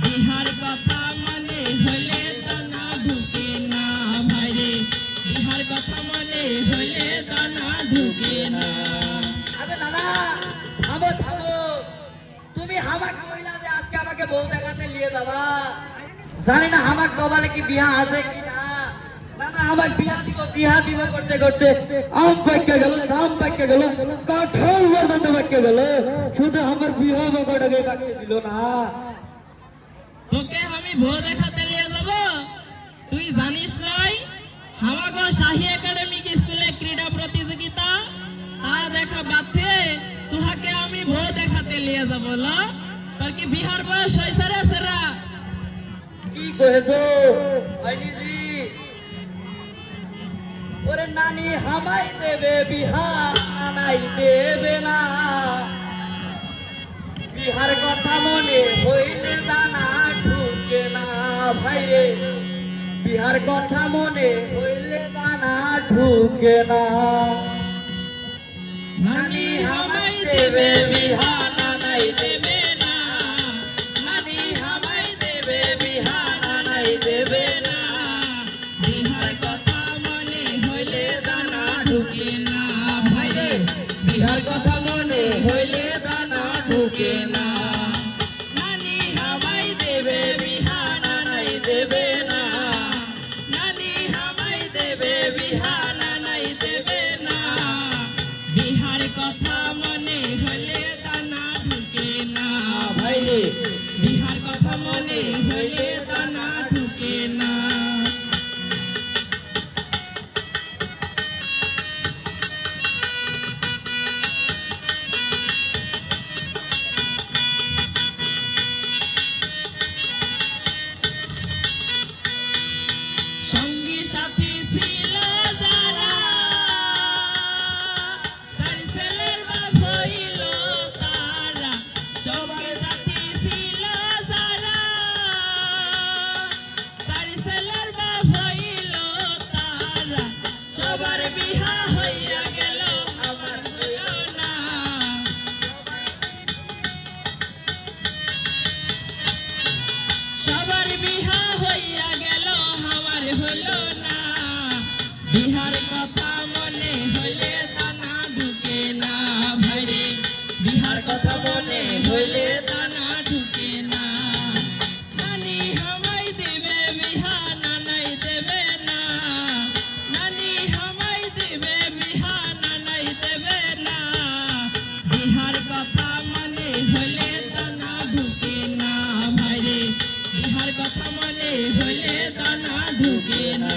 বিহার কথা মনে হলে দানা ঢুকে না ভাইরে, বিহার কথা মনে হলে দানা ঢুকে না। আরে দাদা থামো থামো, তুমি আমাকে কইলা যে আজকে আমাকে বউ দেখাতে নিয়ে যাবা, জানি না আমার কপালে কি বিয়া আছে কি না। না না আমার বিয়া দিব করতে করতে আম পাইকে গেল, আম পাইকে গেল, কাঁঠাল পর্যন্ত পাইকে গেল, শুধু আমার বিয়া বকটাকে কাটিয়ে দিল না। তোকে আমি বউ দেখাতে নিয়ে যাব, তুই জানিস নয় আমাগো শাহী একাডেমিক স্কুলে ক্রীড়া প্রতিযোগিতা, তা দেখা বাদে তুহাকে আমি বউ দেখাতে নিয়ে যাব। ল তোর কি বিহার বয়স হয়েছে রে সেরা? কি কহেছো আইনিজি? ওরে নানি হামাই দেবে বিহা নাই দেবে না, বিহার কথা মনে হইলে দানা ঢুকে না ভাইরে, বিহার কথা মনে হইলে দানা ঢুকে না। নানি হামাই দেবে বিহা নাই দেবে না, নানি হামাই দেবে বিহা নাই দেবে না, বিহার কথা মনে হইলে দানা ঢুকে না ভাইরে, বিহার কথা মনে হইলে দানা ঢুকে না। নানি হামাই দেবে বিহা নাই দেবে না, নানি হামাই দেবে বিহা নাই দেবে না, বিহার কথা মনে হলে দানা ঢুকে না ভাইরে, বিহার কথা মনে হলে দানা ঢুকে না। সঙ্গী সাথী ছিল যারা, তার ছেলের বাপ হইল তারা, সঙ্গী সাথী ছিল যারা, তার ছেলের বাপ হইল তারা, সবার বিহা হইয়া গেল আমার হইল না, সবার বিহা হইয়া গেল আমার হইল না, বিহার কথা মনে হইলে দানা ঢুকে না ভাইরে, বিহার কথা মনে হইলে দানা ঢুকে না। নানি হামাই দেবে বিহা নাই দেবে না, নানি হামাই দেবে বিহা নাই দেবে না, বিহার কথা মনে হইলে দানা ঢুকে না ভাইরে, বিহার কথা মনে হইলে দানা ঢুকে না।